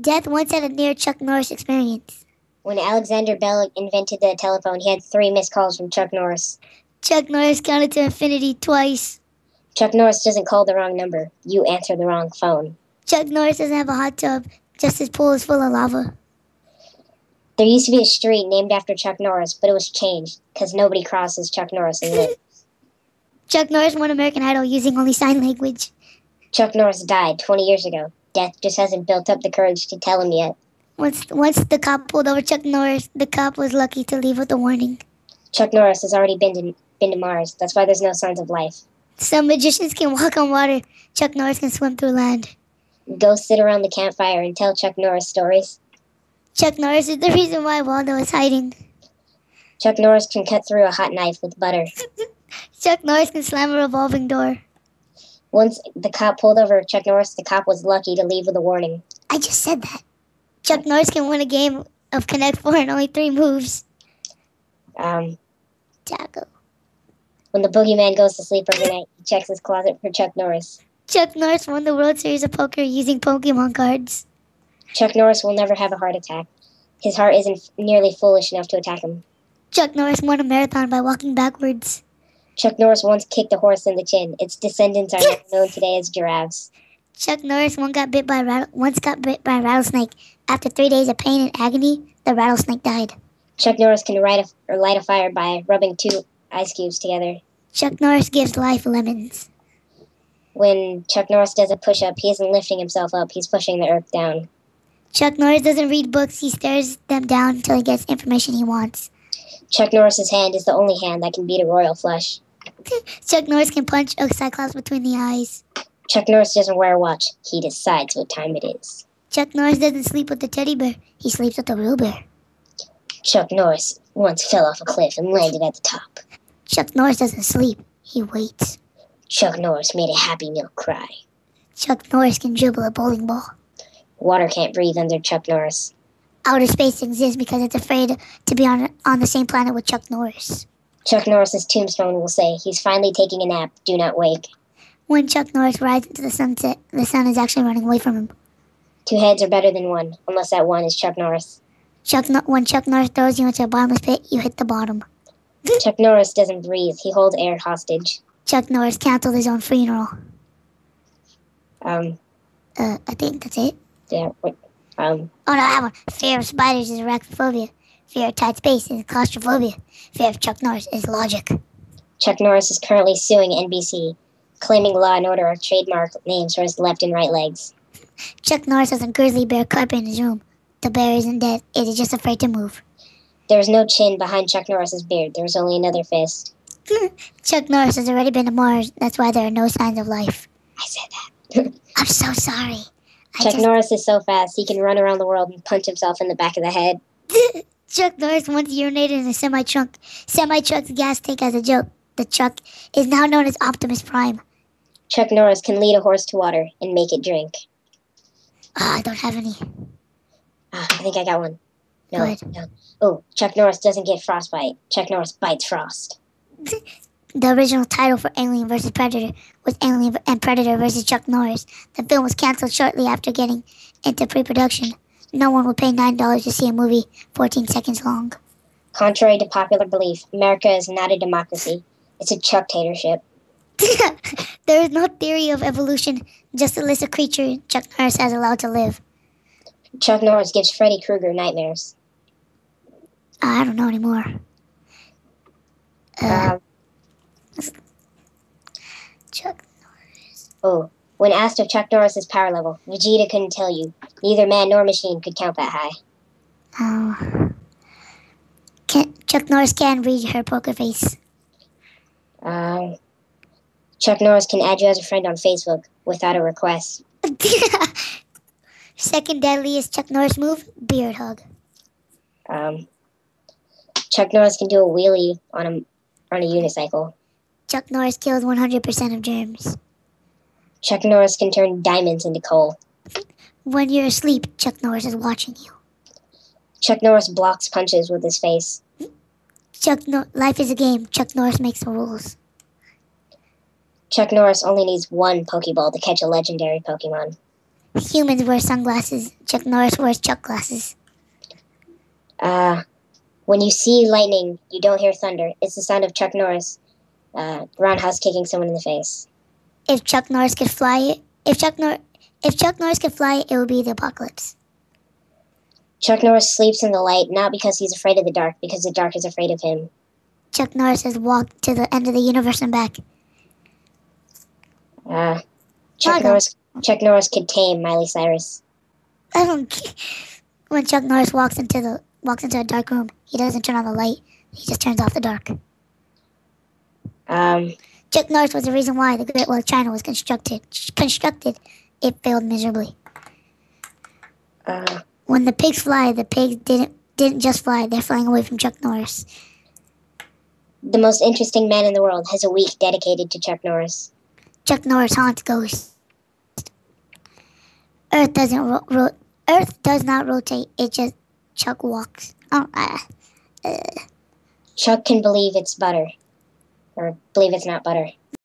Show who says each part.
Speaker 1: Death once had a near Chuck Norris experience.
Speaker 2: When Alexander Bell invented the telephone, he had 3 missed calls from Chuck Norris.
Speaker 1: Chuck Norris counted to infinity twice.
Speaker 2: Chuck Norris doesn't call the wrong number. You answer the wrong phone.
Speaker 1: Chuck Norris doesn't have a hot tub. Just his pool is full of lava.
Speaker 2: There used to be a street named after Chuck Norris, but it was changed because nobody crosses Chuck Norris and lives.
Speaker 1: Chuck Norris won American Idol using only sign language.
Speaker 2: Chuck Norris died 20 years ago. Death just hasn't built up the courage to tell him yet.
Speaker 1: Once the cop pulled over Chuck Norris, the cop was lucky to leave with a warning.
Speaker 2: Chuck Norris has already been to Mars. That's why there's no signs of life.
Speaker 1: Some magicians can walk on water. Chuck Norris can swim through land.
Speaker 2: Go sit around the campfire and tell Chuck Norris stories.
Speaker 1: Chuck Norris is the reason why Waldo is hiding.
Speaker 2: Chuck Norris can cut through a hot knife with butter.
Speaker 1: Chuck Norris can slam a revolving door.
Speaker 2: Once the cop pulled over Chuck Norris, the cop was lucky to leave with a warning.
Speaker 1: I just said that. Chuck Norris can win a game of Connect 4 in only 3 moves. Tackle.
Speaker 2: When the boogeyman goes to sleep every night, he checks his closet for Chuck Norris.
Speaker 1: Chuck Norris won the World Series of Poker using Pokemon cards.
Speaker 2: Chuck Norris will never have a heart attack. His heart isn't nearly foolish enough to attack him.
Speaker 1: Chuck Norris won a marathon by walking backwards.
Speaker 2: Chuck Norris once kicked a horse in the chin. Its descendants are now known today as giraffes.
Speaker 1: Chuck Norris once got bit by a rattlesnake. After 3 days of pain and agony, the rattlesnake died.
Speaker 2: Chuck Norris can light a fire by rubbing 2 ice cubes together.
Speaker 1: Chuck Norris gives life lemons.
Speaker 2: When Chuck Norris does a push-up, he isn't lifting himself up. He's pushing the earth down.
Speaker 1: Chuck Norris doesn't read books. He stares them down until he gets information he wants.
Speaker 2: Chuck Norris's hand is the only hand that can beat a royal flush.
Speaker 1: Chuck Norris can punch a cyclops between the eyes.
Speaker 2: Chuck Norris doesn't wear a watch. He decides what time it is.
Speaker 1: Chuck Norris doesn't sleep with the teddy bear. He sleeps with the real bear.
Speaker 2: Chuck Norris once fell off a cliff and landed at the top.
Speaker 1: Chuck Norris doesn't sleep. He waits.
Speaker 2: Chuck Norris made a Happy Meal cry.
Speaker 1: Chuck Norris can dribble a bowling ball.
Speaker 2: Water can't breathe under Chuck Norris.
Speaker 1: Outer space exists because it's afraid to be on the same planet with Chuck Norris.
Speaker 2: Chuck Norris's tombstone will say, "He's finally taking a nap. Do not wake."
Speaker 1: When Chuck Norris rides into the sunset, the sun is actually running away from him.
Speaker 2: 2 heads are better than 1, unless that 1 is Chuck Norris.
Speaker 1: When Chuck Norris throws you into a bottomless pit, you hit the bottom.
Speaker 2: Chuck Norris doesn't breathe. He holds air hostage.
Speaker 1: Chuck Norris canceled his own funeral. I think that's it.
Speaker 2: Yeah.
Speaker 1: Oh no, I have one. Fear of spiders is arachnophobia. Fear of tight space is claustrophobia. Fear of Chuck Norris is logic.
Speaker 2: Chuck Norris is currently suing NBC, claiming Law and Order are trademark names for his left and right legs.
Speaker 1: Chuck Norris has a grizzly bear carpet in his room. The bear isn't dead. It is just afraid to move.
Speaker 2: There's no chin behind Chuck Norris's beard. There's only another fist.
Speaker 1: Chuck Norris has already been to Mars. That's why there are no signs of life.
Speaker 2: I said that.
Speaker 1: I'm so sorry.
Speaker 2: Chuck Norris is so fast he can run around the world and punch himself in the back of the head.
Speaker 1: Chuck Norris once urinated in a semi-truck. Semi-truck's gas tank as a joke. The truck is now known as Optimus Prime.
Speaker 2: Chuck Norris can lead a horse to water and make it drink.
Speaker 1: I don't have any.
Speaker 2: I think I got one.
Speaker 1: No.
Speaker 2: Oh, Chuck Norris doesn't get frostbite. Chuck Norris bites frost.
Speaker 1: The original title for Alien vs. Predator was Alien and Predator vs. Chuck Norris. The film was canceled shortly after getting into pre-production. No one would pay $9 to see a movie 14 seconds long.
Speaker 2: Contrary to popular belief, America is not a democracy. It's a Chuck-tatorship.
Speaker 1: There is no theory of evolution, just a list of creatures Chuck Norris has allowed to live.
Speaker 2: Chuck Norris gives Freddy Krueger nightmares.
Speaker 1: I don't know anymore. Chuck Norris.
Speaker 2: Oh, when asked of Chuck Norris's power level, Vegeta couldn't tell you. Neither man nor machine could count that high.
Speaker 1: Oh. Chuck Norris can read her poker face.
Speaker 2: Chuck Norris can add you as a friend on Facebook without a request.
Speaker 1: Second deadliest Chuck Norris move, beard hug.
Speaker 2: Chuck Norris can do a wheelie on a unicycle.
Speaker 1: Chuck Norris kills 100% of germs.
Speaker 2: Chuck Norris can turn diamonds into coal.
Speaker 1: When you're asleep, Chuck Norris is watching you.
Speaker 2: Chuck Norris blocks punches with his face.
Speaker 1: Life is a game. Chuck Norris makes the rules.
Speaker 2: Chuck Norris only needs 1 Pokeball to catch a legendary Pokemon.
Speaker 1: Humans wear sunglasses. Chuck Norris wears Chuck glasses.
Speaker 2: When you see lightning, you don't hear thunder. It's the sound of Chuck Norris, roundhouse kicking someone in the face.
Speaker 1: If Chuck Norris could fly, if Chuck Norris could fly, it would be the apocalypse.
Speaker 2: Chuck Norris sleeps in the light, not because he's afraid of the dark, because the dark is afraid of him.
Speaker 1: Chuck Norris has walked to the end of the universe and back.
Speaker 2: Chuck Norris could tame Miley Cyrus.
Speaker 1: I don't care. When Chuck Norris walks into a dark room, he doesn't turn on the light. He just turns off the dark. Chuck Norris was the reason why the Great Wall of China was constructed. It failed miserably. When the pigs fly, the pigs didn't just fly. They're flying away from Chuck Norris.
Speaker 2: The most interesting man in the world has a week dedicated to Chuck Norris.
Speaker 1: Chuck Norris haunts ghosts. Earth does not rotate. It just Chuck walks.
Speaker 2: Chuck can believe it's butter, or believe it's not butter.